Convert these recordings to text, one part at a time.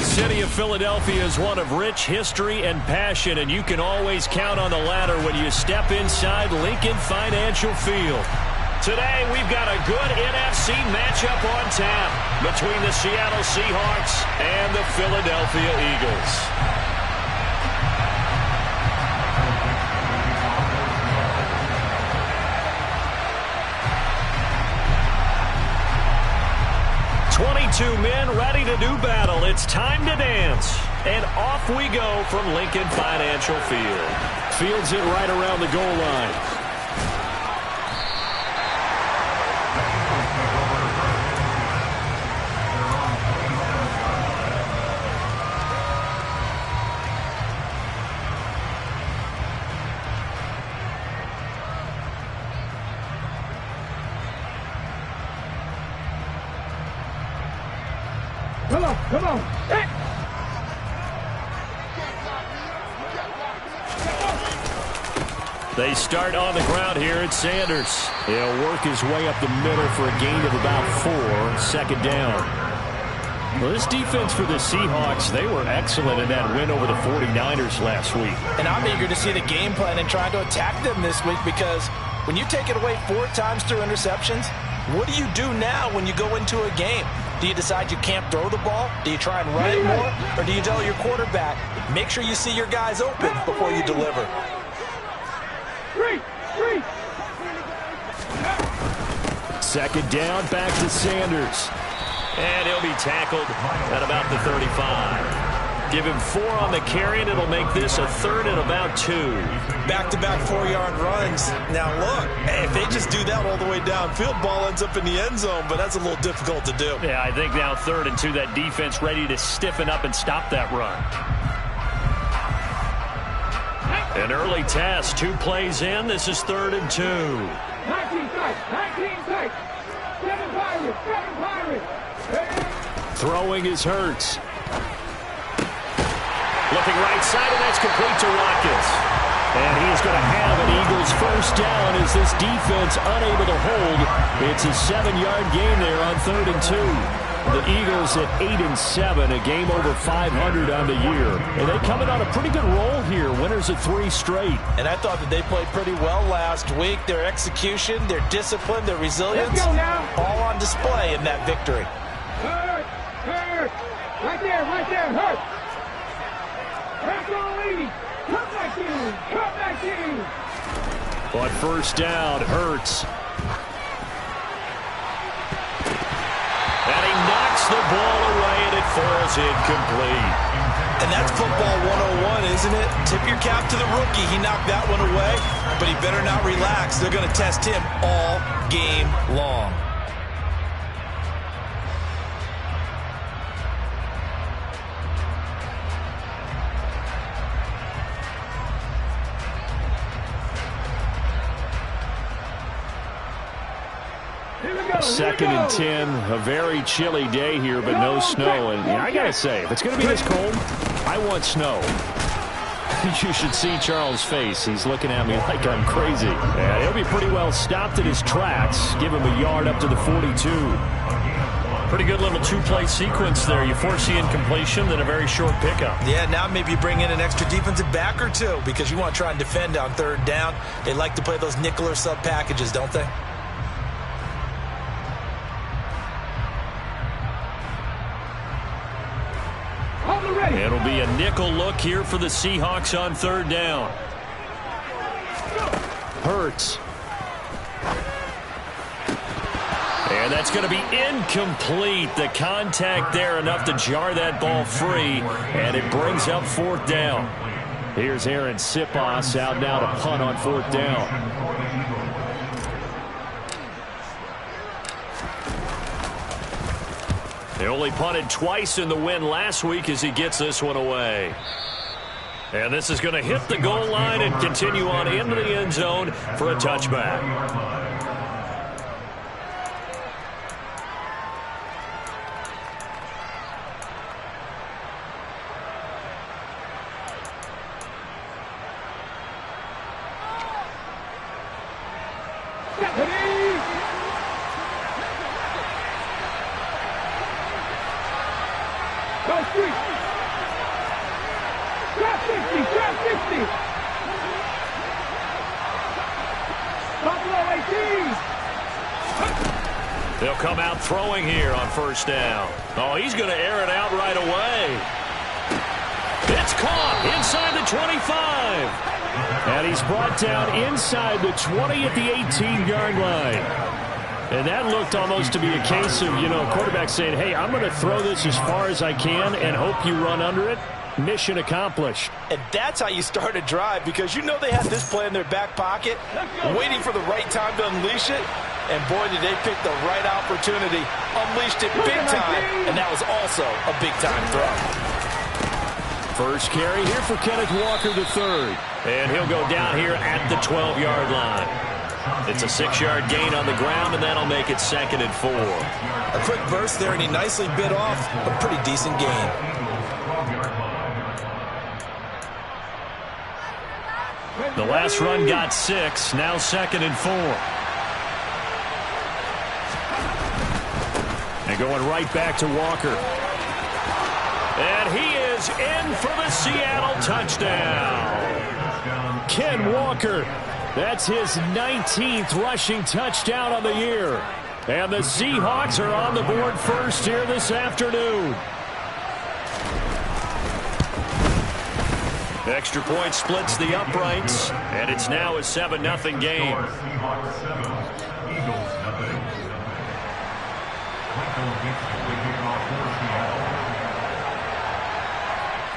city of Philadelphia is one of rich history and passion, and you can always count on the latter when you step inside Lincoln Financial Field. Today, we've got a good NFC matchup on tap between the Seattle Seahawks and the Philadelphia Eagles. Two men ready to do battle. It's time to dance. And off we go from Lincoln Financial Field. Fields it right around the goal line. Come on. Hey. They start on the ground here at Sanders. He'll work his way up the middle for a gain of about 4, second down. Well, this defense for the Seahawks, they were excellent in that win over the 49ers last week. And I'm eager to see the game plan and trying to attack them this week, because when you take it away 4 times through interceptions, what do you do now when you go into a game? Do you decide you can't throw the ball? Do you try and run it more? Or do you tell your quarterback, make sure you see your guys open before you deliver? Second down, back to Sanders. And he'll be tackled at about the 35. Give him 4 on the carry, and it'll make this a third and about 2. Back-to-back 4-yard runs. Now, look, if they just do that all the way downfield, ball ends up in the end zone, but that's a little difficult to do. Yeah, I think now 3rd and 2, that defense ready to stiffen up and stop that run. An early test, 2 plays in. This is 3rd and 2. 19 tight. 7 Pirates. Throwing is Hurts. Looking right side, and that's complete to Watkins. And he is going to have an Eagles first down as this defense unable to hold. It's a 7-yard gain there on 3rd and 2. The Eagles at 8-7, a game over 500 on the year. And they come in on a pretty good roll here, winners of 3 straight. And I thought that they played pretty well last week. Their execution, their discipline, their resilience, all on display in that victory. Hurt. Right there, Hurt. Come back in. On first down, Hurts. And he knocks the ball away, and it falls incomplete. And that's football 101, isn't it? Tip your cap to the rookie. He knocked that one away, but he better not relax. They're going to test him all game long. Second and 10, a very chilly day here, but no snow. And I got to say, if it's going to be this cold, I want snow. You should see Charles' face. He's looking at me like I'm crazy. Yeah, he'll be pretty well stopped in his tracks. Give him a yard up to the 42. Pretty good little 2-play sequence there. You force the incompletion, then a very short pickup. Yeah, now maybe you bring in an extra defensive back or 2 because you want to try and defend on 3rd down. They like to play those nickel or sub packages, don't they? It'll be a nickel look here for the Seahawks on 3rd down. Hurts. And that's going to be incomplete. The contact there enough to jar that ball free, and it brings up 4th down. Here's Aaron Sipos out now to punt on 4th down. They only punted twice in the win last week as he gets this one away. And this is going to hit the goal line and continue on into the end zone for a touchback. Go, Street! come out throwing here on first down. Oh, he's going to air it out right away. It's caught inside the 25. And he's brought down inside the 20 at the 18-yard line. And that looked almost to be a case of, quarterback saying, hey, I'm going to throw this as far as I can and hope you run under it. Mission accomplished. And that's how you start a drive, because they had this play in their back pocket, waiting for the right time to unleash it. And boy, did they pick the right opportunity. Unleashed it big time, and that was also a big-time throw. First carry here for Kenneth Walker III. And he'll go down here at the 12-yard line. It's a 6-yard gain on the ground, and that'll make it 2nd and 4. A quick burst there, and he nicely bit off a pretty decent gain. The last run got 6, now 2nd and 4. And going right back to Walker. And he is in for the Seattle touchdown. Ken Walker, that's his 19th rushing touchdown on the year. And the Seahawks are on the board first here this afternoon. Extra point splits the uprights, and it's now a 7-0 game.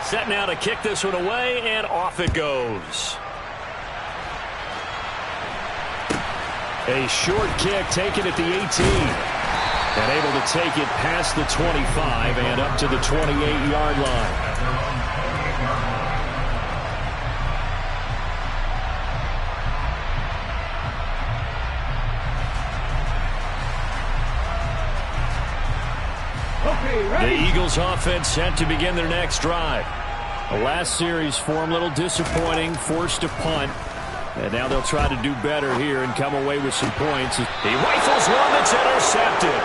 Set now to kick this one away, and off it goes. A short kick taken at the 18. And able to take it past the 25 and up to the 28-yard line. The Eagles offense set to begin their next drive. The last series for them a little disappointing, forced a punt. And now they'll try to do better here and come away with some points. He rifles one that's intercepted.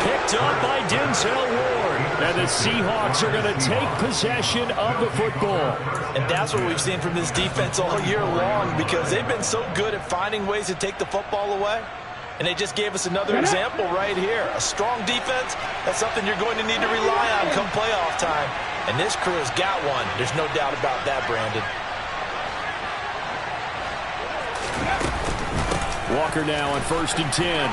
Picked up by Denzel Ward. And the Seahawks are going to take possession of the football. And that's what we've seen from this defense all year long, because they've been so good at finding ways to take the football away. And they just gave us another example right here. A strong defense, that's something you're going to need to rely on come playoff time. And this crew has got one. There's no doubt about that, Brandon. Walker now on 1st and 10.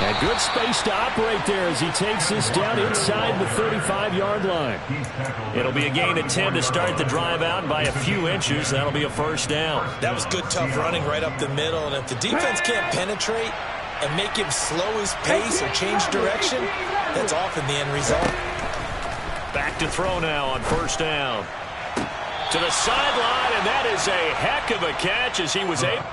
And good space to operate there as he takes this down inside the 35-yard line. It'll be a gain of 10 to start the drive out by a few inches. That'll be a first down. That was good, tough running right up the middle. And if the defense can't penetrate and make him slow his pace or change direction, that's often the end result. Back to throw now on 1st down. To the sideline, and that is a heck of a catch as he was able.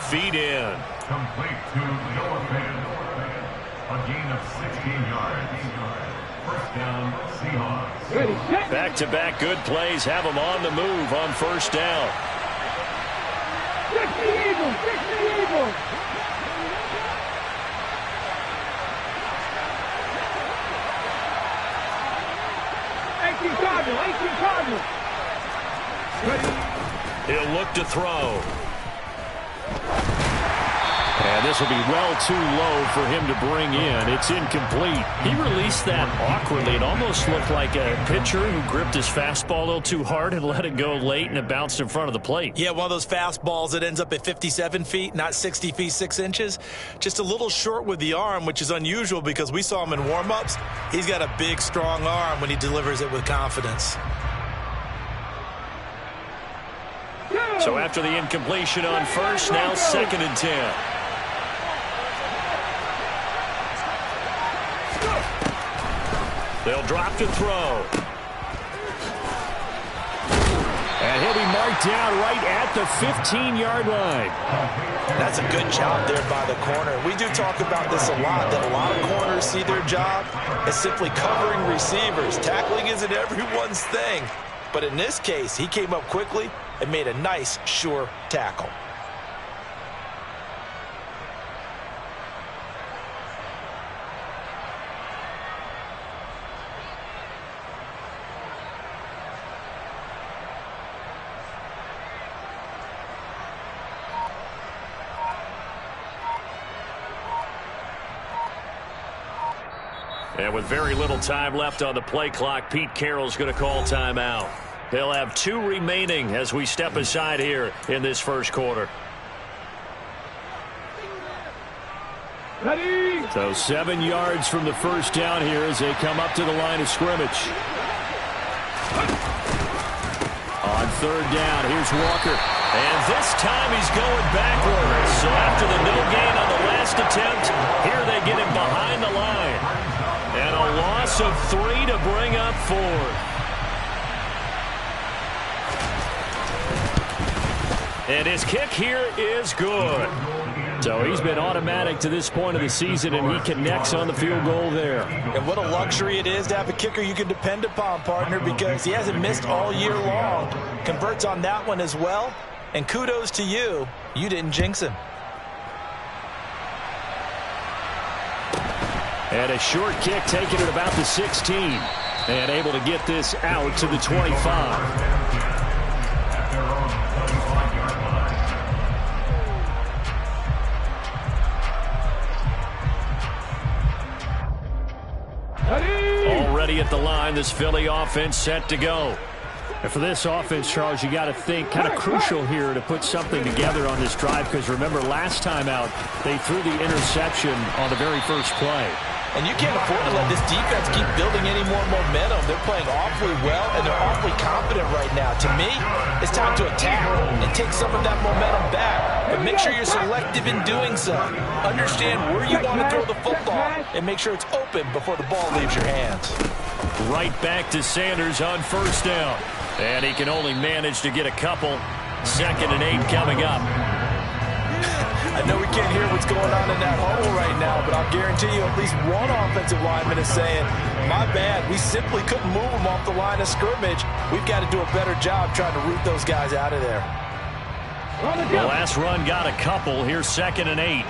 Feed in. Complete to Noah Fan. A gain of 16 yards. First down, Seahawks. Back-to-back good plays have them on the move on 1st down. Fix the Eagles! Fix the Eagles! He'll look to throw. And this will be well too low for him to bring in. It's incomplete. He released that awkwardly. It almost looked like a pitcher who gripped his fastball a little too hard and let it go late, and it bounced in front of the plate. Yeah, one of those fastballs that ends up at 57 feet, not 60 feet, 6 inches. Just a little short with the arm, which is unusual because we saw him in warm-ups. He's got a big, strong arm when he delivers it with confidence. So after the incompletion on 1st, now 2nd and 10. They'll drop to throw. And he'll be marked down right at the 15-yard line. That's a good job there by the corner. We do talk about this a lot, that a lot of corners see their job as simply covering receivers. Tackling isn't everyone's thing. But in this case, he came up quickly and made a nice, sure tackle. And with very little time left on the play clock, Pete Carroll's going to call timeout. They'll have 2 remaining as we step aside here in this first quarter. Ready. So 7 yards from the first down here as they come up to the line of scrimmage. On third down, here's Walker. And this time he's going backwards. So after the no gain on the last attempt, here they get him behind the line. And a loss of 3 to bring up 4. And his kick here is good. So he's been automatic to this point of the season, and he connects on the field goal there. And what a luxury it is to have a kicker you can depend upon, partner, because he hasn't missed all year long. Converts on that one as well. And kudos to you. You didn't jinx him. And a short kick taken at about the 16. And able to get this out to the 25. Already at the line, this Philly offense set to go. And for this offense, Charles, you got to think kind of crucial here to put something together on this drive, because remember last time out they threw the interception on the very first play. And you can't afford to let this defense keep building any more momentum. They're playing awfully well, and they're awfully confident right now. To me, it's time to attack and take some of that momentum back. But make sure you're selective in doing so. Understand where you want to throw the football, and make sure it's open before the ball leaves your hands. Right back to Sanders on first down. And he can only manage to get a couple. 2nd and 8 coming up. I know we can't hear what's going on in that huddle right now, but I'll guarantee you at least one offensive lineman is saying, my bad, we simply couldn't move them off the line of scrimmage. We've got to do a better job trying to root those guys out of there. The last run got a couple. Here's 2nd and 8.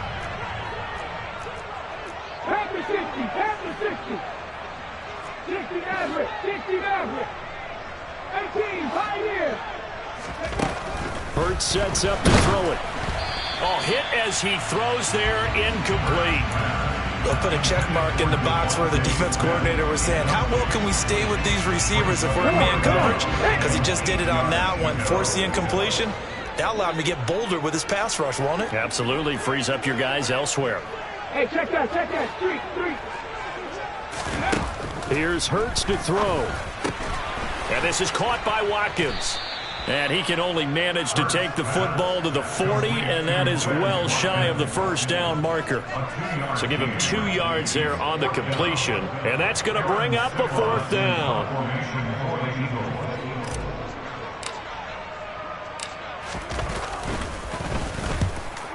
Pass the 60, pass the 60. 60 average, 60 average. 18, pioneer. Hurts sets up to throw it. Oh, hit as he throws there, incomplete. They'll put a check mark in the box where the defense coordinator was saying, how well can we stay with these receivers if we're in man coverage? Because he just did it on that one. Force the incompletion. That allowed him to get bolder with his pass rush, won't it? Absolutely. Frees up your guys elsewhere. Hey, check that, street. Here's Hurts to throw. And this is caught by Watkins. And he can only manage to take the football to the 40, and that is well shy of the first down marker. So give him 2 yards there on the completion, and that's going to bring up a 4th down.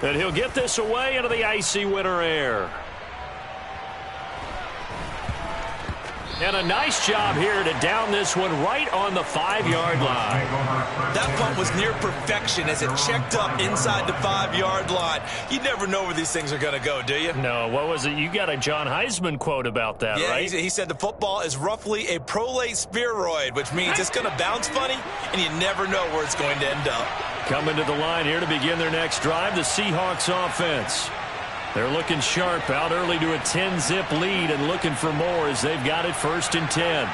And he'll get this away into the icy winter air. And a nice job here to down this one right on the 5-yard line. That punt was near perfection as it checked up inside the 5-yard line. You never know where these things are going to go, do you? No, what was it? You got a John Heisman quote about that, right? Yeah, he said the football is roughly a prolate spheroid, which means it's going to bounce funny, and you never know where it's going to end up. Coming to the line here to begin their next drive, the Seahawks offense. They're looking sharp, out early to a 10-zip lead and looking for more as they've got it 1st and 10.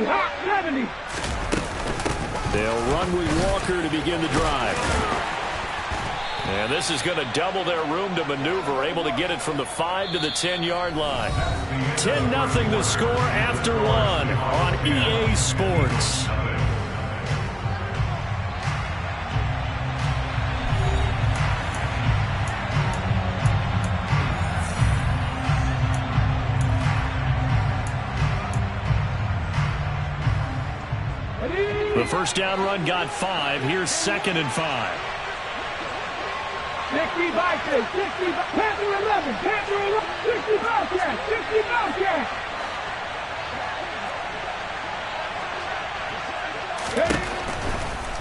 Hot 70. They'll run with Walker to begin the drive. And this is going to double their room to maneuver, able to get it from the 5 to the 10-yard line. 10-0 the score after 1 on EA Sports. The first down run got 5. Here's 2nd and 5. 60 Vikings, 60 Panther 11, Panther 11, 60 Bobcats, 60 Bobcats.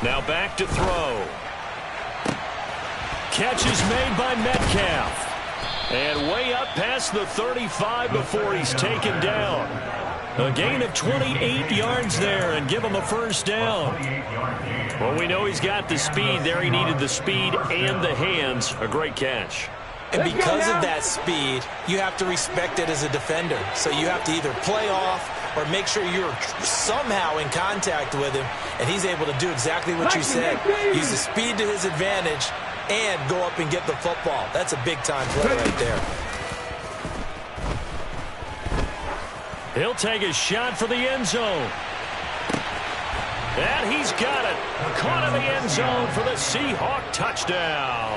Now back to throw. Catch is made by Metcalf. And way up past the 35 before he's taken down. A gain of 28 yards there and give him a first down. Well, we know he's got the speed there. He needed the speed and the hands. A great catch. And because of that speed, you have to respect it as a defender. So you have to either play off or make sure you're somehow in contact with him. And he's able to do exactly what you said. Use the speed to his advantage and go up and get the football. That's a big-time play right there. He'll take a shot for the end zone. And he's got it. Caught in the end zone for the Seahawk touchdown.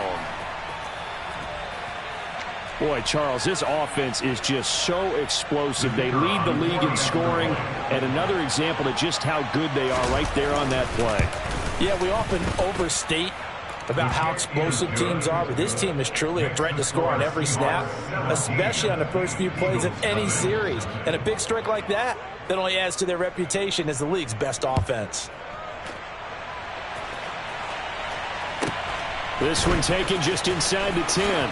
Boy, Charles, this offense is just so explosive. They lead the league in scoring, and another example of just how good they are right there on that play. Yeah, we often overstate about how explosive teams are, but this team is truly a threat to score on every snap, especially on the first few plays of any series. And a big strike like that only adds to their reputation as the league's best offense. This one taken just inside the 10.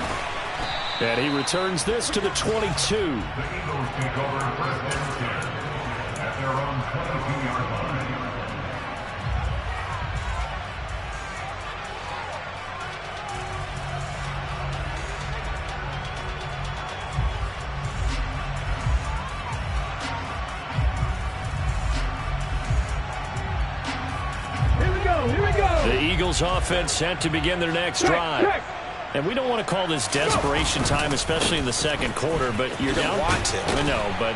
And he returns this to the 22. The Eagles take over 1st and 10 at their own 22-yard line. The Eagles offense set to begin their next drive. And we don't want to call this desperation time, especially in the second quarter, but you're down. You don't want to. No, but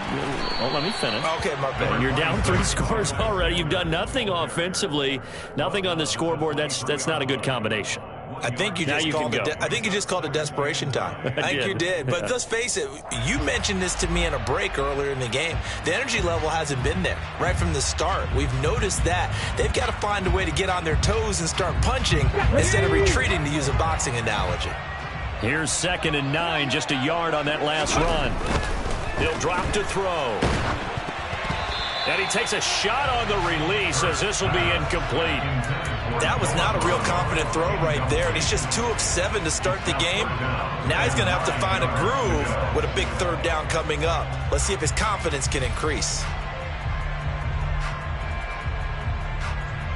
let me finish. Okay, my bad. You're down 3 scores already. You've done nothing offensively, nothing on the scoreboard. That's not a good combination. I think you just called it desperation time. I think you did. But let's face it, you mentioned this to me in a break earlier in the game. The energy level hasn't been there right from the start. We've noticed that. They've got to find a way to get on their toes and start punching instead of retreating, to use a boxing analogy. Here's 2nd and 9, just a yard on that last run. He'll drop to throw. And he takes a shot on the release as this will be incomplete. That was not a real confident throw right there, and he's just 2 of 7 to start the game. Now he's going to have to find a groove with a big 3rd down coming up. Let's see if his confidence can increase.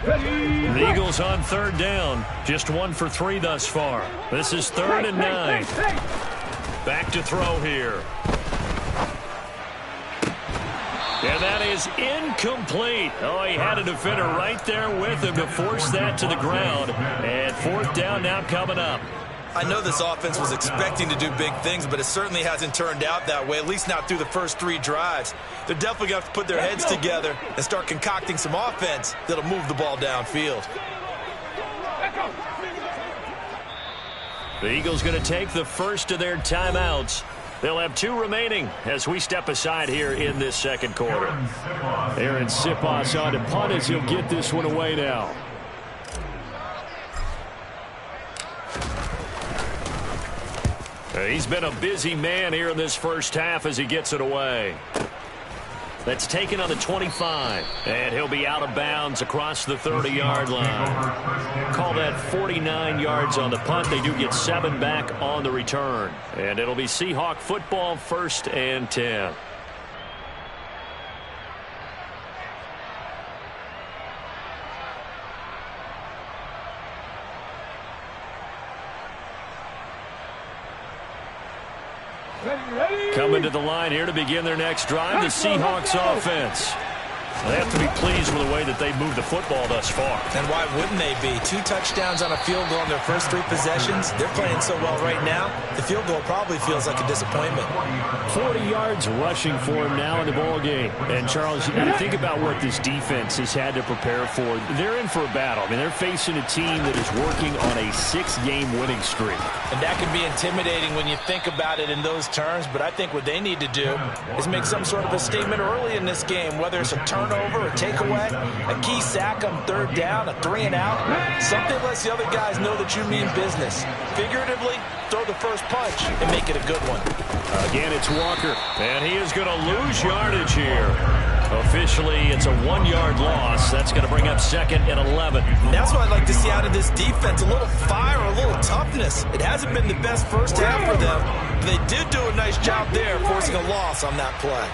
The Eagles on 3rd down. Just 1 for 3 thus far. This is 3rd and 9. Back to throw here. And that is incomplete. Oh, he had a defender right there with him to force that to the ground. And 4th down now coming up. I know this offense was expecting to do big things, but it certainly hasn't turned out that way, at least not through the first 3 drives. They're definitely going to have to put their heads together and start concocting some offense that'll move the ball downfield. The Eagles going to take the first of their timeouts. They'll have 2 remaining as we step aside here in this second quarter. Aaron Siposs on to punt as he'll get this one away now. He's been a busy man here in this first half as he gets it away. That's taken on the 25. And he'll be out of bounds across the 30-yard line. Call that 49 yards on the punt. They do get 7 back on the return. And it'll be Seahawk football, 1st and 10. Coming to the line here to begin their next drive, the Seahawks offense. They have to be pleased with the way that they've moved the football thus far. And why wouldn't they be? 2 touchdowns on a field goal in their first 3 possessions. They're playing so well right now, the field goal probably feels like a disappointment. 40 yards rushing for him now in the ball game. And, Charles, you think about what this defense has had to prepare for. They're in for a battle. I mean, they're facing a team that is working on a 6-game winning streak. And that can be intimidating when you think about it in those terms, but I think what they need to do is make some sort of a statement early in this game, whether it's a turnover turnover, a takeaway, a key sack on third down, a 3 and out. Something lets the other guys know that you mean business. Figuratively, throw the first punch and make it a good one. Again, it's Walker, and he is going to lose yardage here. Officially, it's a 1-yard loss. That's going to bring up 2nd and 11. That's what I'd like to see out of this defense, a little fire, a little toughness. It hasn't been the best first half for them, but they did do a nice job there forcing a loss on that play.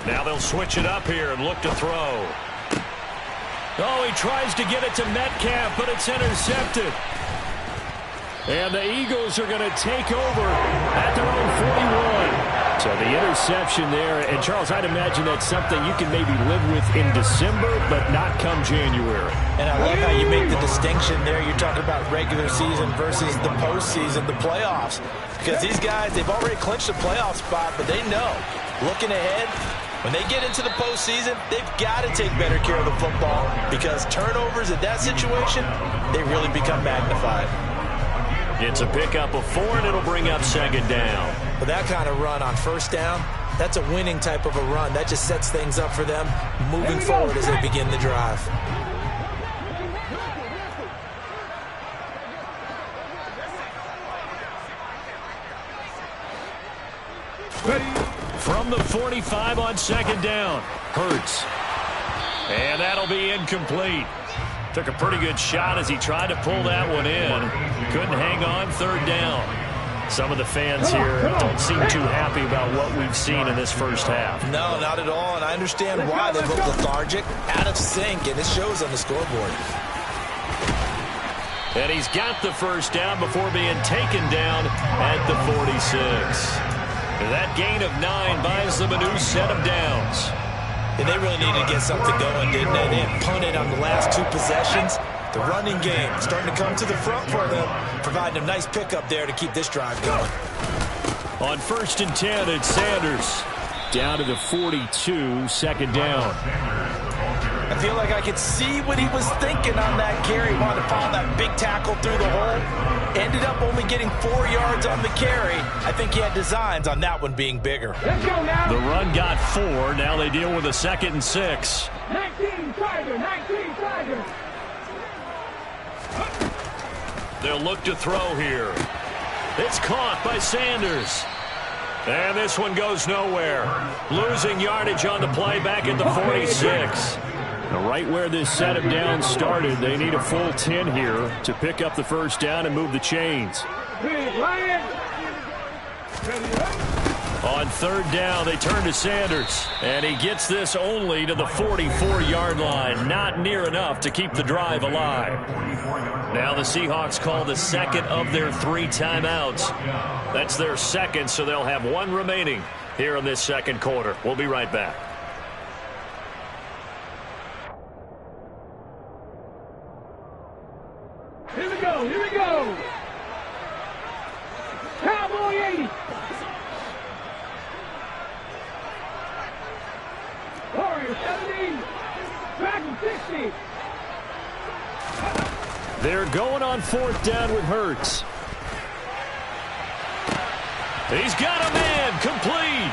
Now they'll switch it up here and look to throw. Oh, he tries to get it to Metcalf, but it's intercepted. And the Eagles are going to take over at their own 41. So the interception there. And, Charles, I'd imagine that's something you can maybe live with in December, but not come January. And I love how you make the distinction there. You're talking about regular season versus the postseason, the playoffs. Because these guys, they've already clinched a playoff spot, but they know, looking ahead, when they get into the postseason, they've got to take better care of the football because turnovers in that situation, they really become magnified. It's a pickup of 4, and it'll bring up 2nd down. With that kind of run on first down, that's a winning type of a run. That just sets things up for them moving forward as they begin the drive. From the 45 on 2nd down, Hurts. And that'll be incomplete. Took a pretty good shot as he tried to pull that one in. Couldn't hang on 3rd down. Some of the fans here don't seem too happy about what we've seen in this first half. No, not at all, and I understand why they look lethargic, out of sync, and it shows on the scoreboard. And he's got the first down before being taken down at the 46. That gain of 9 buys them a new set of downs. And they really needed to get something going, didn't they? They had punted on the last 2 possessions. The running game starting to come to the front for them, providing a nice pickup there to keep this drive going. On 1st and 10, it's Sanders. Down to the 42, 2nd down. I feel like I could see what he was thinking on that carry. He wanted to follow that big tackle through the hole. Ended up only getting 4 yards on the carry. I think he had designs on that one being bigger. Let's go now. The run got 4. Now they deal with a 2nd and 6. 19 Tiger, 19 Tiger. They'll look to throw here. It's caught by Sanders. And this one goes nowhere. Losing yardage on the play back at the 46. Now right where this set of downs started, they need a full 10 here to pick up the first down and move the chains. On 3rd down, they turn to Sanders. And he gets this only to the 44-yard line. Not near enough to keep the drive alive. Now the Seahawks call the 2nd of their 3 timeouts. That's their 2nd, so they'll have 1 remaining here in this 2nd quarter. We'll be right back. Here we go, here we go. Cowboy 80. Warrior 70. Dragon 60. They're going on 4th down with Hurts. He's got a man, complete.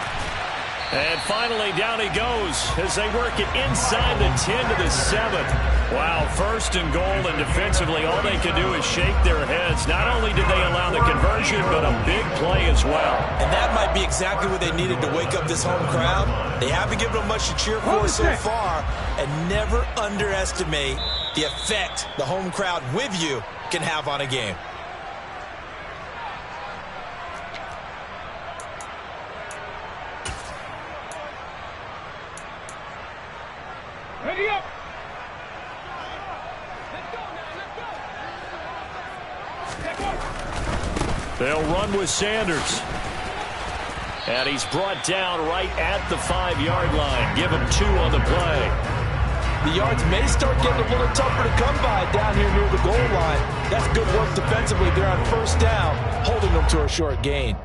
And finally down he goes as they work it inside the 10 to the 7. Wow, 1st and goal, and defensively all they can do is shake their heads. Not only did they allow the conversion, but a big play as well. And that might be exactly what they needed to wake up this home crowd. They haven't given them much to cheer for so far, and never underestimate the effect the home crowd with you can have on a game. Ready up. They'll run with Sanders. And he's brought down right at the 5-yard line. Give him 2 on the play. The yards may start getting a little tougher to come by down here near the goal line. That's good work defensively. They're on 1st down, holding them to a short gain.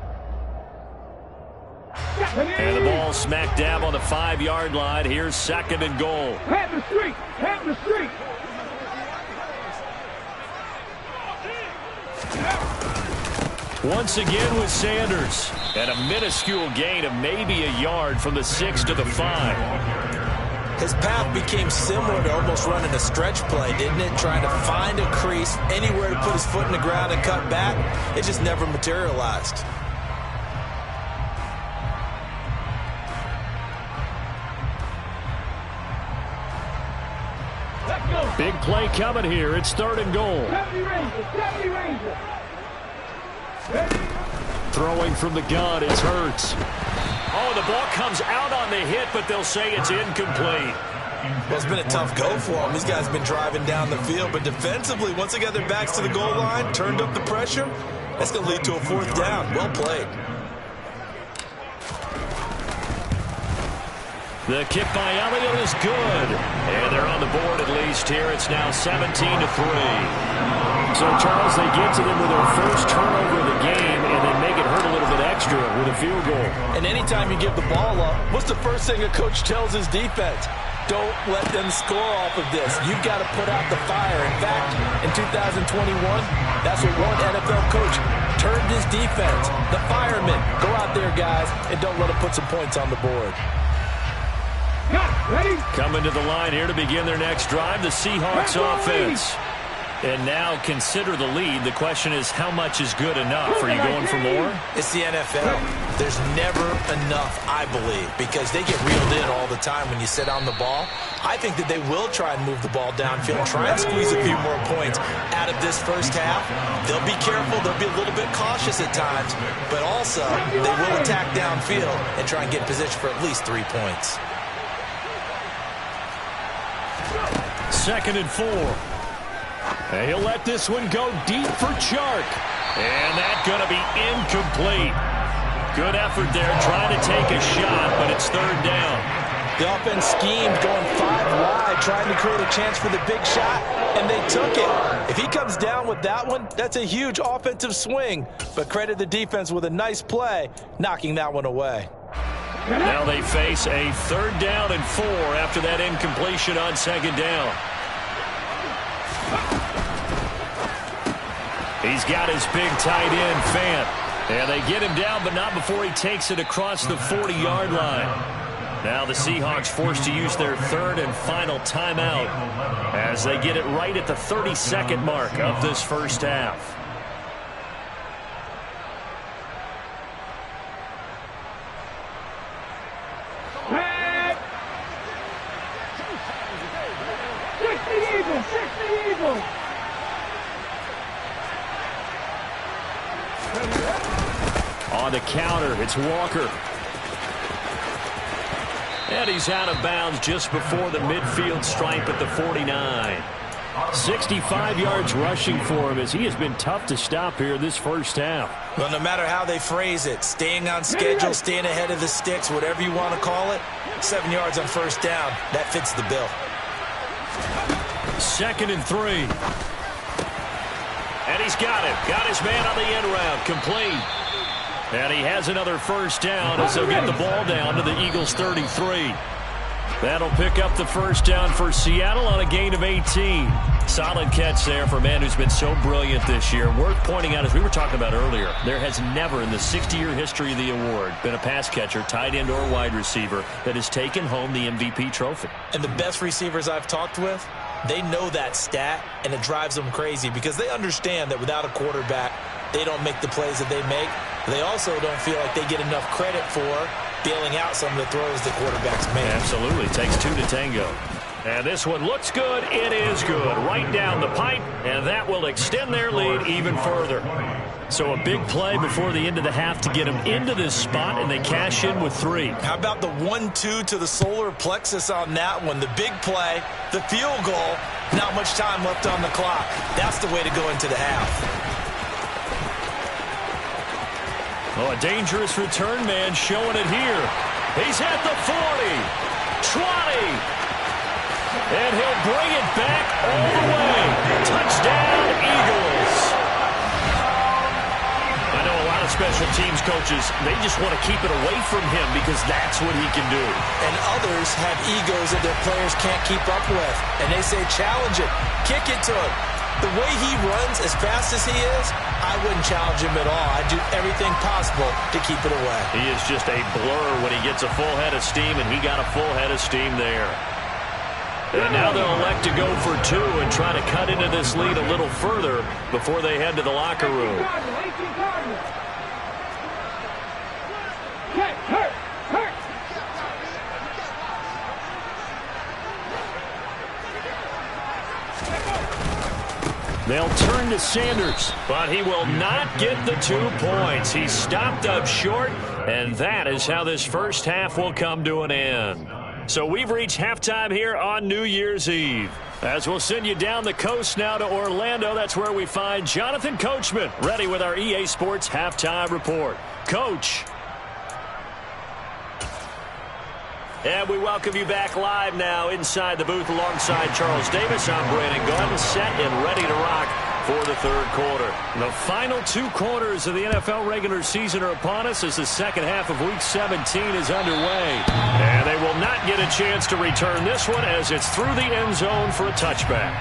And the ball smack dab on the 5-yard line. Here's 2nd and goal. Have the streak. Have the streak. Once again with Sanders. And a minuscule gain of maybe a yard from the 6 to the 5. His path became similar to almost running a stretch play, didn't it? Trying to find a crease, anywhere to put his foot in the ground and cut back. It just never materialized. Big play coming here. It's 3rd and goal. 70 Rangers. Ready? Throwing from the gun, it's Hurts. Oh, the ball comes out on the hit, but they'll say it's incomplete. Well, it's been a tough go for them. These guys have been driving down the field, but defensively, once they got their backs to the goal line, turned up the pressure, that's going to lead to a 4th down. Well played. The kick by Elliott is good. And they're on the board at least here. It's now 17 to 3. So, Charles, they get to them with their first turnover of the game and then make it hurt a little bit extra with a field goal. And anytime you give the ball up, what's the first thing a coach tells his defense? Don't let them score off of this. You've got to put out the fire. In fact, in 2021, that's what one NFL coach turned his defense. The firemen. Go out there, guys, and don't let them put some points on the board. Ready? Coming to the line here to begin their next drive, the Seahawks offense. And now consider the lead. The question is, how much is good enough? Are you going for more? It's the NFL. There's never enough, I believe, because they get reeled in all the time when you sit on the ball. I think that they will try and move the ball downfield, try and squeeze a few more points out of this first half. They'll be careful. They'll be a little bit cautious at times, but also they will attack downfield and try and get in position for at least 3 points. 2nd and 4. And he'll let this one go deep for Chark. And that's going to be incomplete. Good effort there trying to take a shot, but it's 3rd down. The offense schemed going 5 wide, trying to create a chance for the big shot, and they took it. If he comes down with that one, that's a huge offensive swing. But credit the defense with a nice play, knocking that one away. Now they face a 3rd down and 4 after that incompletion on 2nd down. He's got his big tight end, Fant. And they get him down, but not before he takes it across the 40-yard line. Now the Seahawks forced to use their 3rd and final timeout as they get it right at the 32nd mark of this first half. On the counter, it's Walker. And he's out of bounds just before the midfield stripe at the 49. 65 yards rushing for him as he has been tough to stop here this first half. Well, no matter how they phrase it, staying on schedule, staying ahead of the sticks, whatever you want to call it, 7 yards on 1st down, that fits the bill. 2nd and 3. And he's got it. Got his man on the end route. Complete. And he has another 1st down as they'll get the ball down to the Eagles' 33. That'll pick up the 1st down for Seattle on a gain of 18. Solid catch there for a man who's been so brilliant this year. Worth pointing out, as we were talking about earlier, there has never in the 60-year history of the award been a pass catcher, tight end or wide receiver that has taken home the MVP trophy. And the best receivers I've talked with, they know that stat, and it drives them crazy because they understand that without a quarterback, they don't make the plays that they make. They also don't feel like they get enough credit for bailing out some of the throws the quarterbacks make. Absolutely. It takes 2 to tango. And this one looks good. It is good. Right down the pipe, and that will extend their lead even further. So a big play before the end of the half to get them into this spot, and they cash in with 3. How about the 1-2 to the solar plexus on that one? The big play, the field goal, not much time left on the clock. That's the way to go into the half. Oh, a dangerous return man showing it here. He's at the 40, 20, and he'll bring it back all the way. Touchdown, Eagles. I know a lot of special teams coaches, they just want to keep it away from him because that's what he can do. And others have egos that their players can't keep up with. And they say, challenge it, kick it to him. The way he runs as fast as he is, I wouldn't challenge him at all. I'd do everything possible to keep it away. He is just a blur when he gets a full head of steam, and he got a full head of steam there. And now they'll elect to go for two and try to cut into this lead a little further before they head to the locker room. They'll turn to Sanders, but he will not get the 2 points. He's stopped up short, and that is how this first half will come to an end. So we've reached halftime here on New Year's Eve. As we'll send you down the coast now to Orlando, that's where we find Jonathan Coachman, ready with our EA Sports Halftime Report. Coach. And we welcome you back live now inside the booth alongside Charles Davis. I'm Brandon Gunn, set and ready to rock for the third quarter. The final 2 quarters of the NFL regular season are upon us as the second half of Week 17 is underway. And they will not get a chance to return this one as it's through the end zone for a touchback.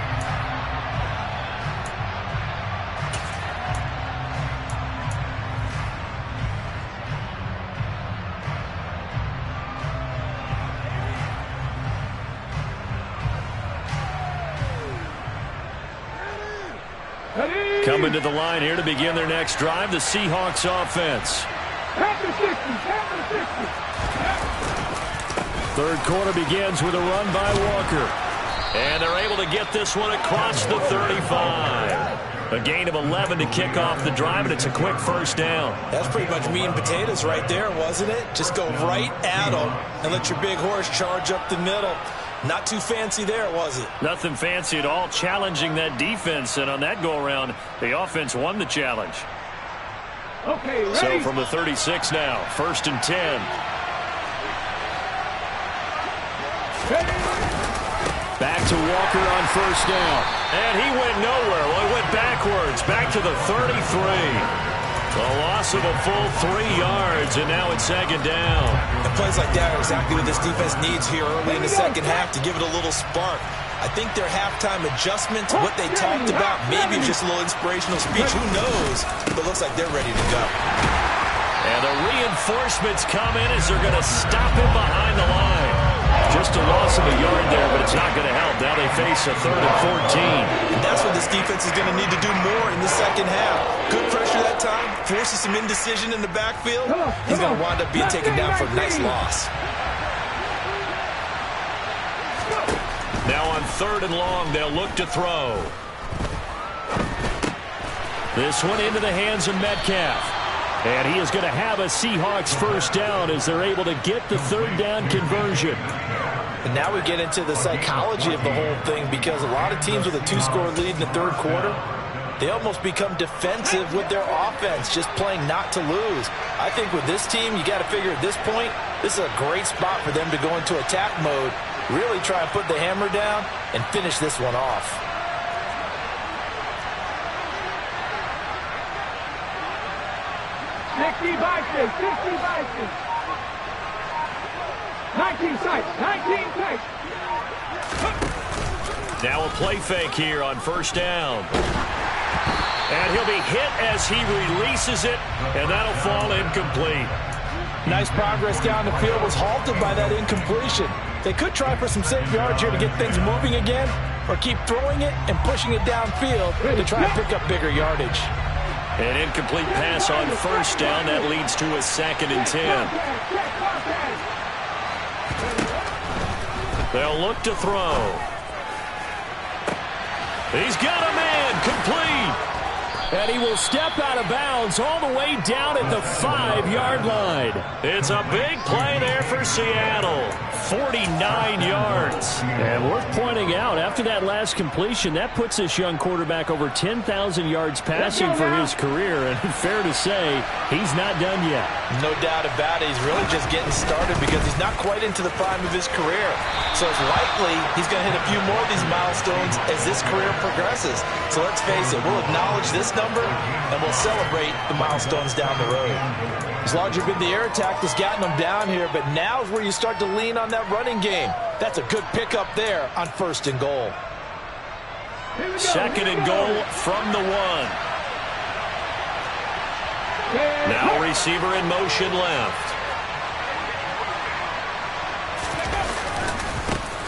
Coming to the line here to begin their next drive, the Seahawks offense. Third quarter begins with a run by Walker. And they're able to get this one across the 35. A gain of 11 to kick off the drive, and it's a quick first down. That's pretty much meat and potatoes right there, wasn't it? Just go right at them and let your big horse charge up the middle. Not too fancy there, was it? Nothing fancy at all, challenging that defense, and on that go-around, the offense won the challenge. Okay, ready? So from the 36 now, 1st and 10. Ready? Back to Walker on first down. And he went nowhere. Well, he went backwards, back to the 33. A loss of a full 3 yards, and now it's 2nd down. And plays like that are exactly what this defense needs here early in the second half to give it a little spark. I think their halftime adjustment, what they talked about, maybe just a little inspirational speech, who knows, but it looks like they're ready to go. And the reinforcements come in as they're going to stop him behind the line. Just a loss of a yard there, but it's not going to help. Now they face a 3rd and 14. And that's what this defense is going to need to do more in the second half. Good pressure that time, forces some indecision in the backfield. He's going to wind up being taken down for a nice loss. Now on 3rd and long, they'll look to throw. This one into the hands of Metcalf. And he is going to have a Seahawks first down as they're able to get the 3rd down conversion. And now we get into the psychology of the whole thing, because a lot of teams with a 2-score lead in the third quarter, they almost become defensive with their offense, just playing not to lose. I think with this team, you got to figure at this point, this is a great spot for them to go into attack mode, really try and put the hammer down and finish this one off. Sixty 19 sites, 19 sites. Now a play fake here on first down. And he'll be hit as he releases it, and that'll fall incomplete. Nice progress down the field, was halted by that incompletion. They could try for some safe yards here to get things moving again, or keep throwing it and pushing it downfield to try and pick up bigger yardage. An incomplete pass on first down. That leads to a 2nd and 10. They'll look to throw. He's got a man, complete. And he will step out of bounds all the way down at the 5-yard line. It's a big play there for Seattle. 49 yards. And worth pointing out, after that last completion, that puts this young quarterback over 10,000 yards passing for his career. And fair to say, he's not done yet. No doubt about it. He's really just getting started because he's not quite into the prime of his career. So it's likely he's going to hit a few more of these milestones as this career progresses. So let's face it, we'll acknowledge this number and we'll celebrate the milestones down the road. As long as you've been the air attack that's gotten them down here, but now is where you start to lean on that running game. That's a good pickup there on 1st and goal. Second and goal from the 1. Now receiver in motion left.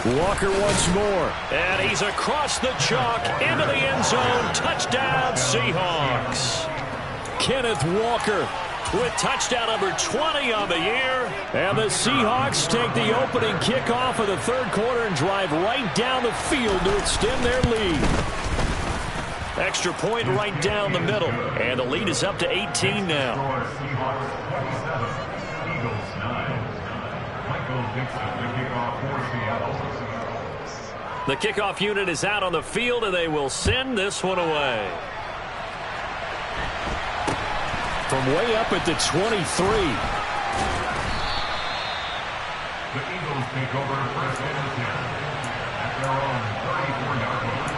Walker once more. And he's across the chalk into the end zone. Touchdown, Seahawks. Kenneth Walker with touchdown number 20 on the year. And the Seahawks take the opening kickoff of the third quarter and drive right down the field to extend their lead. Extra point right down the middle. And the lead is up to 18 now. The kickoff unit is out on the field, and they will send this one away. From way up at the 23. The Eagles take over first and 10 at their own 34-yard line.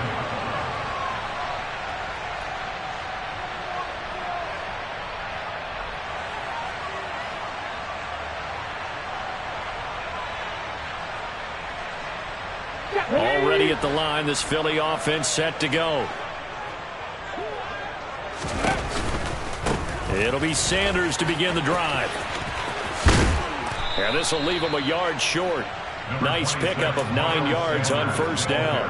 Already at the line, this Philly offense set to go. It'll be Sanders to begin the drive. And this will leave him a yard short. Nice pickup of 9 yards on first down.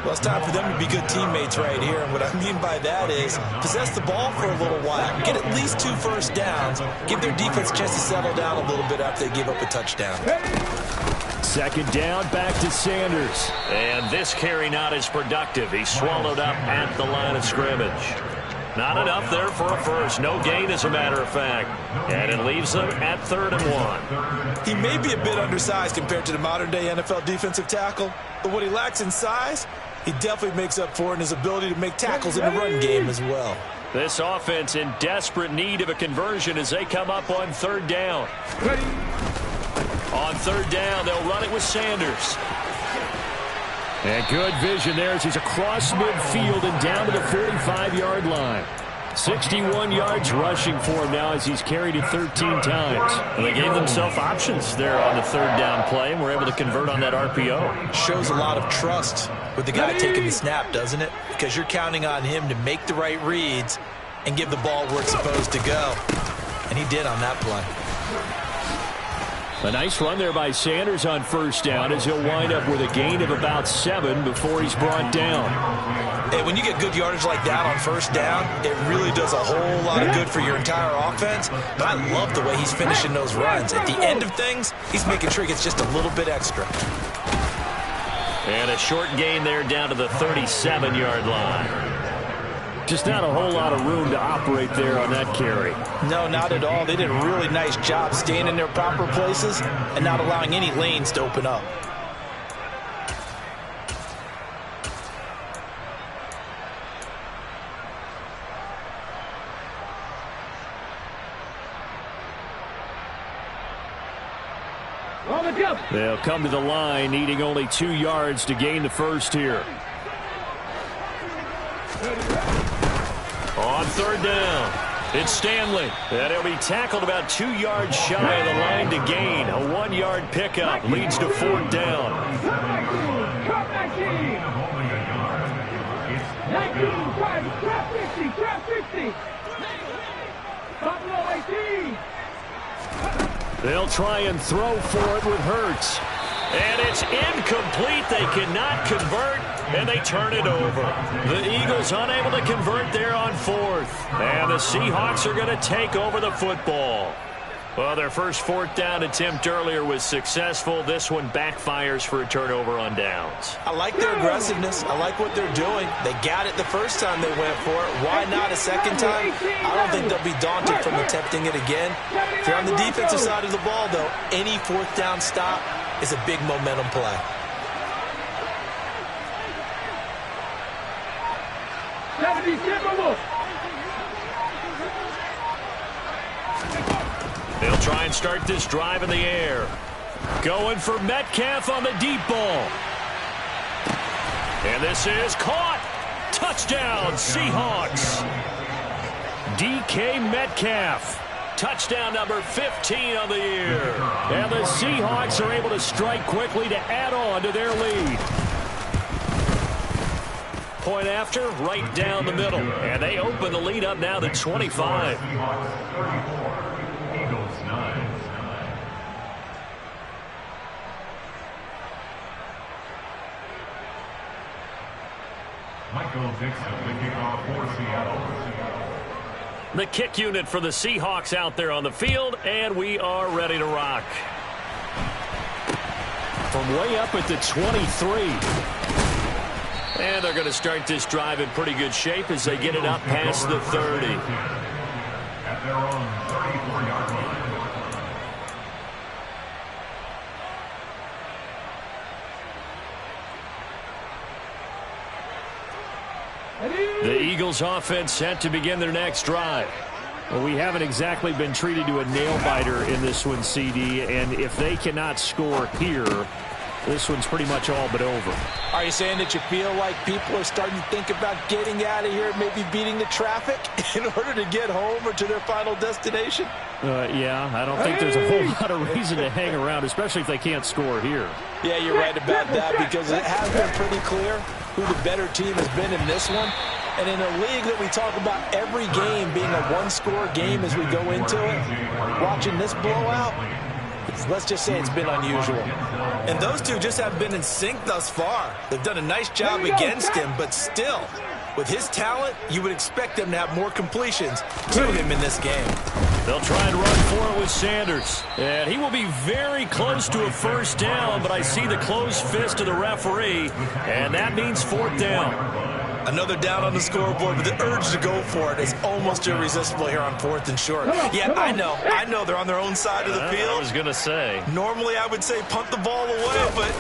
Well, it's time for them to be good teammates right here. And what I mean by that is possess the ball for a little while. Get at least 2 first downs. Give their defense a chance to settle down a little bit after they give up a touchdown. Second down, back to Sanders. And this carry not as productive. He's swallowed up at the line of scrimmage. Not enough there for a first. No gain, as a matter of fact. And it leaves them at 3rd and 1. He may be a bit undersized compared to the modern-day NFL defensive tackle, but what he lacks in size, he definitely makes up for in his ability to make tackles in the run game as well. This offense in desperate need of a conversion as they come up on 3rd down. On 3rd down, they'll run it with Sanders. And good vision there as he's across midfield and down to the 45-yard line. 61 yards rushing for him now as he's carried it 13 times. And they gave themselves options there on the 3rd down play and were able to convert on that RPO. Shows a lot of trust with the guy taking the snap, doesn't it? Because you're counting on him to make the right reads and give the ball where it's supposed to go. And he did on that play. A nice run there by Sanders on first down as he'll wind up with a gain of about 7 before he's brought down. And when you get good yardage like that on first down, it really does a whole lot of good for your entire offense. But I love the way he's finishing those runs. At the end of things, he's making sure he gets just a little bit extra. And a short gain there down to the 37-yard line. Just not a whole lot of room to operate there on that carry. No, not at all. They did a really nice job staying in their proper places and not allowing any lanes to open up. They'll come to the line, needing only 2 yards to gain the first here. On 3rd down, it's Stanley. And he'll be tackled about 2 yards shy of the line to gain. A 1-yard pickup leads to 4th down. 19, trap 60. Buffalo 18. They'll try and throw for it with Hurts. And it's incomplete. They cannot convert, and they turn it over. The Eagles unable to convert there on 4th. And the Seahawks are going to take over the football. Well, their first 4th down attempt earlier was successful. This one backfires for a turnover on downs. I like their aggressiveness. I like what they're doing. They got it the first time they went for it. Why not a second time? I don't think they'll be daunted from attempting it again. If you're on the defensive side of the ball, though, any 4th down stop is a big momentum play. They'll try and start this drive in the air. Going for Metcalf on the deep ball. And this is caught. Touchdown, Seahawks. DK Metcalf. Touchdown number 15 on the year. And the Seahawks are able to strike quickly to add on to their lead. point after, right down the middle. And they open the lead up now to 25. Eagles 9. Michael Dixon, the kickoff for Seattle. The kick unit for the Seahawks out there on the field, and we are ready to rock. From way up at the 23. And they're going to start this drive in pretty good shape as they get it up past the 30. At their own 34-yard line. The Eagles offense set to begin their next drive. Well, we haven't exactly been treated to a nail-biter in this one, CD, and if they cannot score here, this one's pretty much all but over. Are you saying that you feel like people are starting to think about getting out of here, maybe beating the traffic in order to get home or to their final destination? Yeah, I don't think there's a whole lot of reason to hang around, especially if they can't score here. Yeah, you're right about that, because it has been pretty clear who the better team has been in this one. And in a league that we talk about every game being a one-score game as we go into it, watching this blowout, let's just say it's been unusual. And those two just haven't been in sync thus far. They've done a nice job against him, but still, with his talent, you would expect them to have more completions to him in this game. They'll try and run for it with Sanders. And he will be very close to a first down, but I see the closed fist of the referee, and that means fourth down. Another down on the scoreboard, but the urge to go for it is almost irresistible here on 4th and short. Yeah, I know they're on their own side of the field. I was going to say. Normally I would say punt the ball away, but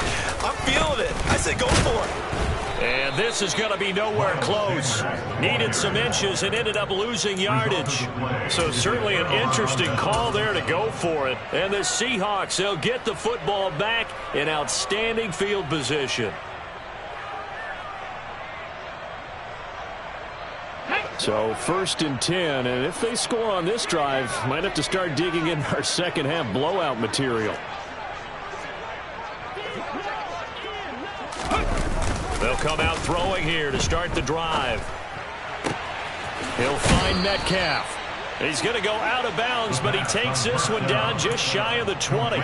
I'm feeling it. I say go for it. And this is going to be nowhere close. Needed some inches and ended up losing yardage. So certainly an interesting call there to go for it. And the Seahawks, they'll get the football back in outstanding field position. So 1st and 10, and if they score on this drive, might have to start digging in our second half blowout material. They'll come out throwing here to start the drive. He'll find Metcalf. He's going to go out of bounds, but he takes this one down just shy of the 20.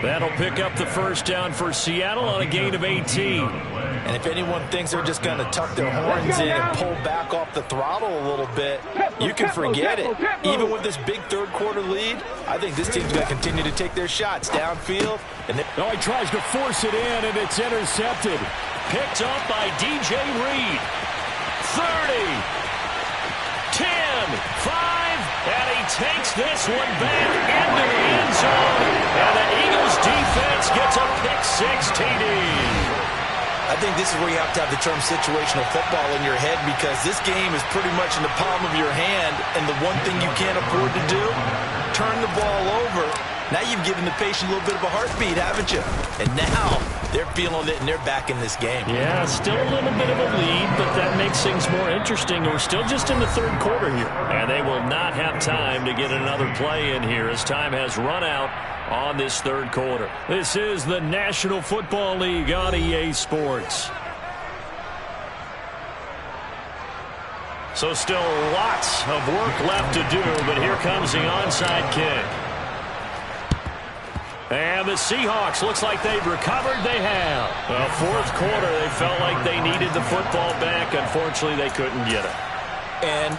That'll pick up the first down for Seattle on a gain of 18. And if anyone thinks they're just going to tuck their horns in and pull back off the throttle a little bit, you can forget it. Even with this big third-quarter lead, I think this team's going to continue to take their shots downfield. And oh, he tries to force it in, and it's intercepted. Picked up by DJ Reed. 30, 10, 5. And he takes this one back into the end zone. And the Eagles defense gets a pick-6 TD. I think this is where you have to have the term situational football in your head, because this game is pretty much in the palm of your hand, and the one thing you can't afford to do, turn the ball over. Now you've given the patient a little bit of a heartbeat, haven't you? And now they're feeling it, and they're back in this game. Yeah, still a little bit of a lead, but that makes things more interesting. We're still just in the third quarter here. And they will not have time to get another play in here as time has run out on this third quarter. This is the National Football League on EA Sports. So still lots of work left to do, but here comes the onside kick. And the Seahawks, looks like they've recovered. They have. Well, fourth quarter, they felt like they needed the football back. Unfortunately, they couldn't get it. And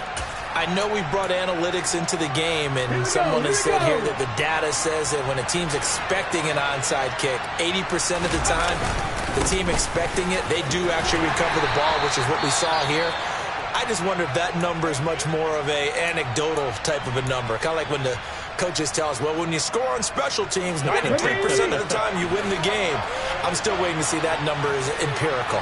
I know we brought analytics into the game, and someone has said here that the data says that when a team's expecting an onside kick, 80% of the time, the team expecting it, they do actually recover the ball, which is what we saw here. I just wonder if that number is much more of a anecdotal type of a number. Kind of like when the coaches tell us, well, when you score on special teams, 93% of the time you win the game. I'm still waiting to see that number is empirical.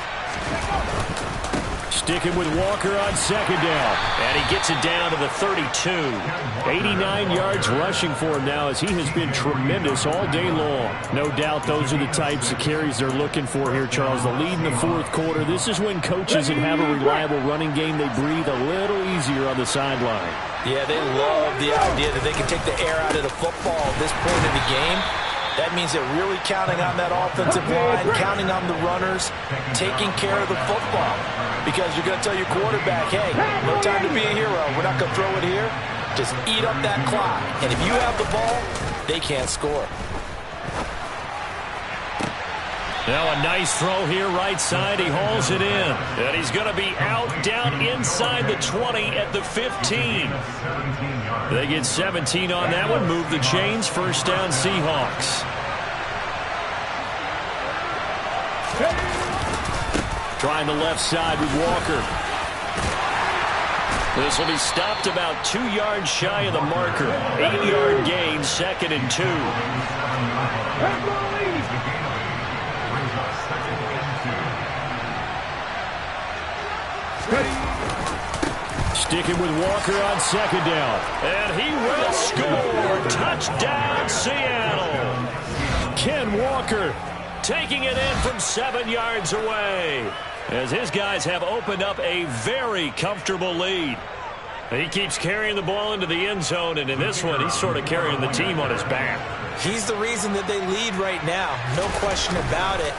Sticking with Walker on second down. And he gets it down to the 32. 89 yards rushing for him now, as he has been tremendous all day long. No doubt those are the types of carries they're looking for here, Charles. The lead in the fourth quarter. This is when coaches that have a reliable running game, they breathe a little easier on the sideline. Yeah, they love the idea that they can take the air out of the football at this point in the game. That means they're really counting on that offensive line, counting on the runners, taking care of the football. Because you're going to tell your quarterback, hey, no time to be a hero. We're not going to throw it here. Just eat up that clock. And if you have the ball, they can't score. Now a nice throw here right side. He hauls it in. And he's going to be out down inside the 20 at the 15. They get 17 on that one. Move the chains. First down Seahawks. Trying the left side with Walker. This will be stopped about 2 yards shy of the marker. 8-yard gain, 2nd and 2. Sticking with Walker on 2nd down. And he will score. Touchdown, Seattle. Ken Walker taking it in from 7 yards away, as his guys have opened up a very comfortable lead. He keeps carrying the ball into the end zone, and in this one, he's sort of carrying the team on his back. He's the reason that they lead right now, no question about it.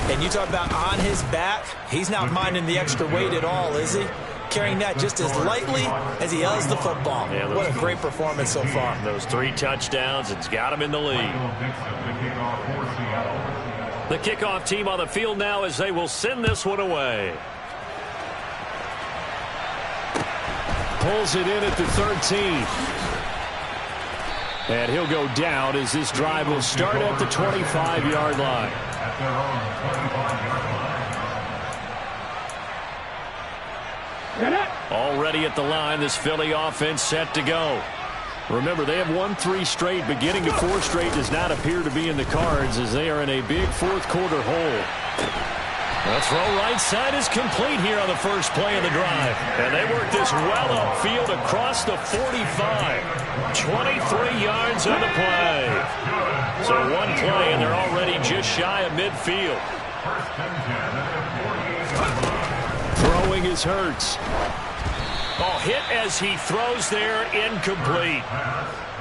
And you talk about on his back, he's not minding the extra weight at all, is he? Carrying that just as lightly as he does the football. Yeah, what a great performance so far. Those 3 touchdowns, it's got him in the lead. The kickoff team on the field now as they will send this one away. Pulls it in at the 13. And he'll go down as this drive will start at the 25-yard line. Already at the line, this Philly offense set to go. Remember, they have won 3 straight, but getting to 4 straight does not appear to be in the cards as they are in a big fourth-quarter hole. The throw right side is complete here on the first play of the drive. And they work this well upfield across the 45. 23 yards on the play. So 1 play, and they're already just shy of midfield. Throwing is Hurts. Oh, hit as he throws there, incomplete.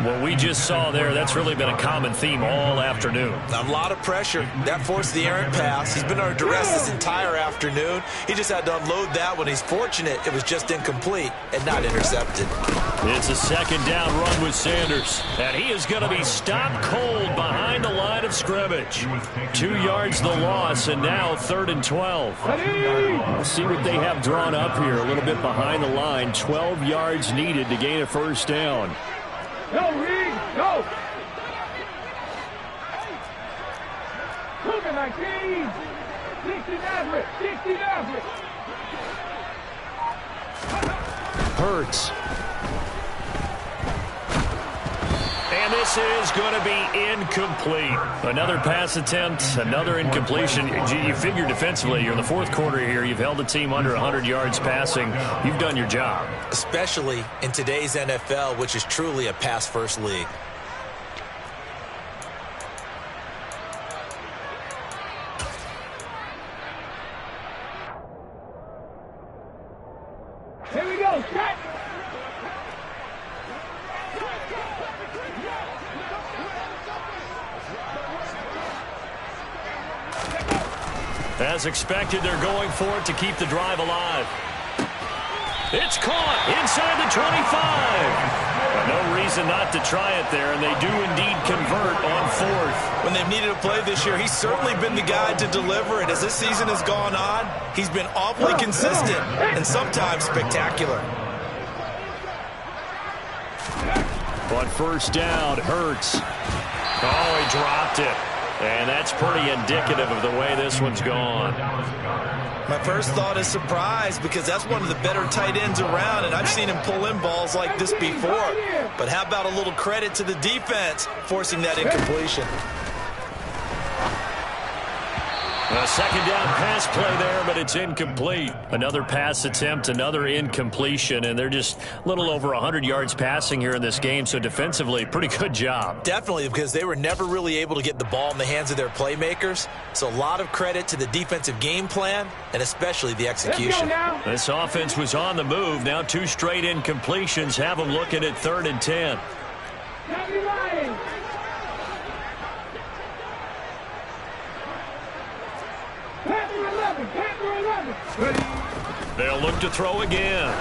What we just saw there, that's really been a common theme all afternoon. A lot of pressure. That forced the errant pass. He's been under duress this entire afternoon. He just had to unload that one. He's fortunate it was just incomplete and not intercepted. It's a 2nd down run with Sanders. And he is going to be stopped cold behind the line of scrimmage. 2 yards the loss, and now 3rd and 12. Let's see what they have drawn up here. A little bit behind the line. 12 yards needed to gain a first down. Go, Reed, go! Moving like 60 Maverick, 60 Maverick. Hurts. And this is going to be incomplete. Another pass attempt, another incompletion. You figure defensively, you're in the 4th quarter here. You've held the team under 100 yards passing. You've done your job. Especially in today's NFL, which is truly a pass-first league. Here we go, set! As expected, they're going for it to keep the drive alive. It's caught inside the 25. No reason not to try it there, and they do indeed convert on 4th. When they've needed a play this year, he's certainly been the guy to deliver it. As this season has gone on, he's been awfully consistent and sometimes spectacular. On first down, Hurts. Oh, he dropped it. And that's pretty indicative of the way this one's gone. My first thought is surprise, because that's one of the better tight ends around, and I've seen him pull in balls like this before. But how about a little credit to the defense forcing that incompletion? A 2nd down pass play there, but it's incomplete. Another pass attempt, another incompletion, and they're just a little over 100 yards passing here in this game, so defensively, pretty good job. Definitely, because they were never really able to get the ball in the hands of their playmakers, so a lot of credit to the defensive game plan, and especially the execution. This offense was on the move. Now 2 straight incompletions have them looking at 3rd and 10. They'll look to throw again.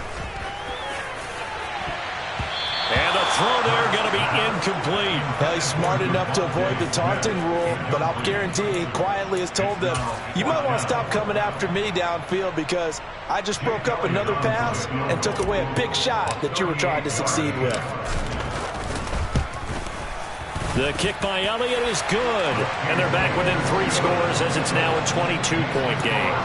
And the throw there going to be incomplete. Well, he's smart enough to avoid the taunting rule, but I'll guarantee he quietly has told them, you might want to stop coming after me downfield because I just broke up another pass and took away a big shot that you were trying to succeed with. The kick by Elliott is good. And they're back within 3 scores as it's now a 22-point game.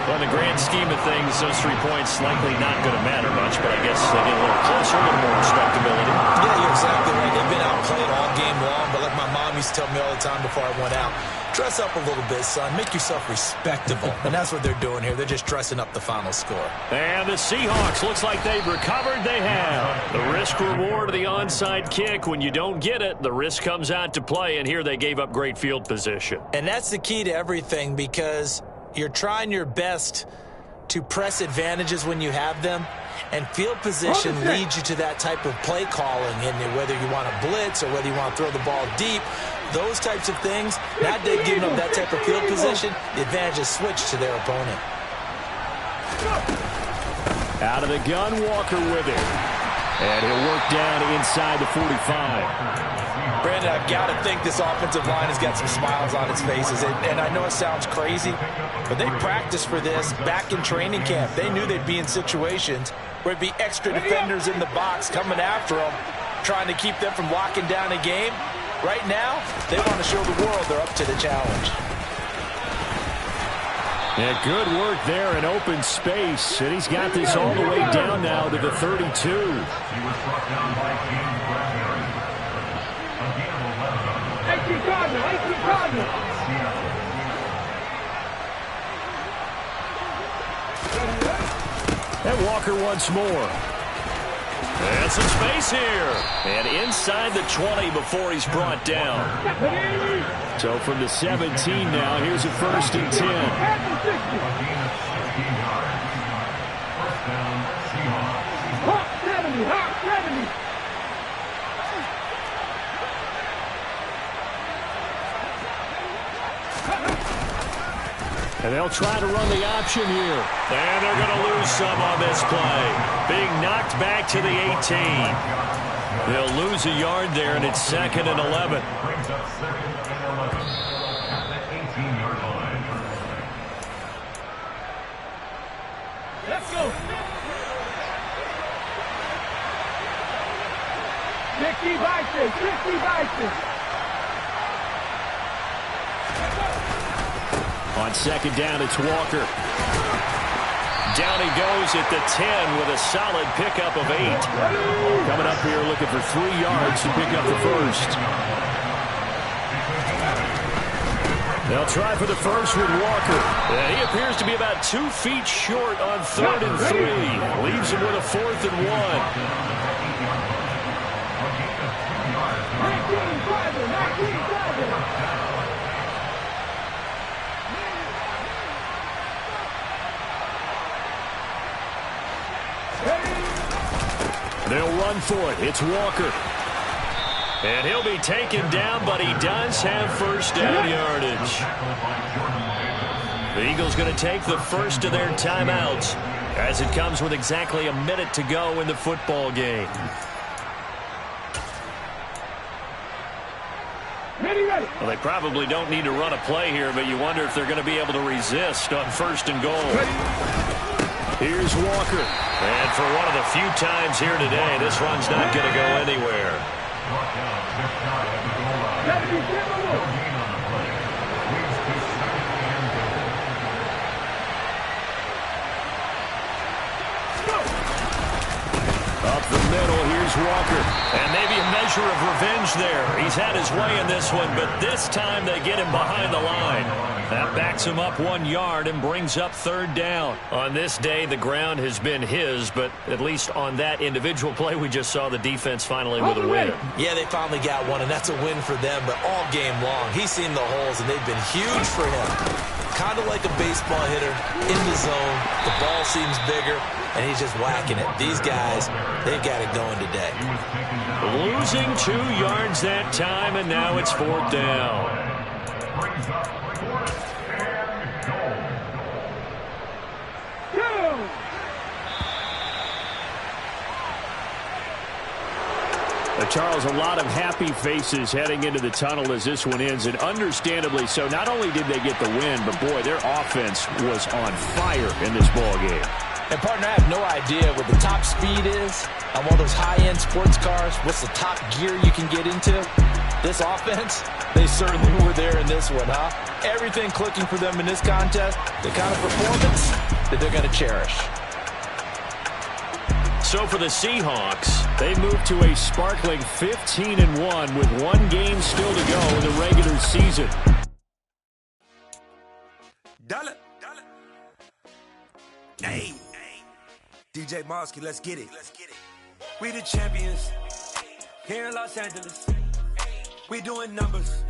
Well, in the grand scheme of things, those 3 points likely not going to matter much, but I guess they get a little closer, a little more respectability. Yeah, you're exactly right. They've been outplayed all game long, but like my mom used to tell me all the time before I went out, dress up a little bit, son. Make yourself respectable. And that's what they're doing here. They're just dressing up the final score. And the Seahawks, looks like they've recovered. They have. The risk-reward of the onside kick. When you don't get it, the risk comes out to play, and here they gave up great field position. And that's the key to everything because you're trying your best to press advantages when you have them, and field position leads you to that type of play calling, and whether you want to blitz or whether you want to throw the ball deep, those types of things, now they've given them that type of field position, the advantage is switched to their opponent. Out of the gun, Walker with it. And he'll work down inside the 45. Brandon, I've got to think this offensive line has got some smiles on its faces. And I know it sounds crazy, but they practiced for this back in training camp. They knew they'd be in situations where it'd be extra defenders in the box coming after them, trying to keep them from locking down a game. Right now, they want to show the world they're up to the challenge. Yeah, good work there in open space. And he's got this all the way down now to the 32. He was brought down by James Bradbury. A gain of 11. 18 Cardinal, 18 Cardinal. And Walker once more. And some space here. And inside the 20 before he's brought down. So from the 17 now, here's a 1st and 10. A gain of 16 yards. First down, Seahawks. Hawk 70, Hawk 70. And they'll try to run the option here. And they're going to lose some on this play. Being knocked back to the 18. They'll lose a yard there, and it's 2nd and 11. Brings up 2nd and 11 at the 18-yard line. Let's go. 50 Bison, 50 Bison. On 2nd down, it's Walker. Down he goes at the 10 with a solid pickup of 8. Coming up here looking for 3 yards to pick up the 1st. They'll try for the 1st with Walker. And he appears to be about 2 feet short on 3rd and 3. Leaves him with a 4th and 1. 19 They'll run for it. It's Walker. And he'll be taken down, but he does have 1st down yardage. The Eagles going to take the 1st of their timeouts as it comes with exactly a minute to go in the football game. Well, they probably don't need to run a play here, but you wonder if they're going to be able to resist on 1st and goal. Here's Walker. And for one of the few times here today, this run's not going to go anywhere. Up the middle, here's Walker. And maybe a measure of revenge there. He's had his way in this one, but this time they get him behind the line. That backs him up 1 yard and brings up 3rd down. On this day, the ground has been his, but at least on that individual play, we just saw the defense finally with a win. Yeah, they finally got one, and that's a win for them, but all game long, he's seen the holes, and they've been huge for him. Kind of like a baseball hitter, in the zone, the ball seems bigger, and he's just whacking it. These guys, they've got it going today. Losing 2 yards that time, and now it's 4th down. Well, Charles, a lot of happy faces heading into the tunnel as this one ends, and understandably so. Not only did they get the win, but, boy, their offense was on fire in this ball game. And, partner, I have no idea what the top speed is on one of those high-end sports cars. What's the top gear you can get into? This offense, they certainly were there in this one, huh? Everything clicking for them in this contest, the kind of performance that they're going to cherish. So for the Seahawks, they move to a sparkling 15-1 with one game still to go in the regular season. Dollar. Hey. DJ Mosky, let's get it. We the champions here in Los Angeles. We doing numbers.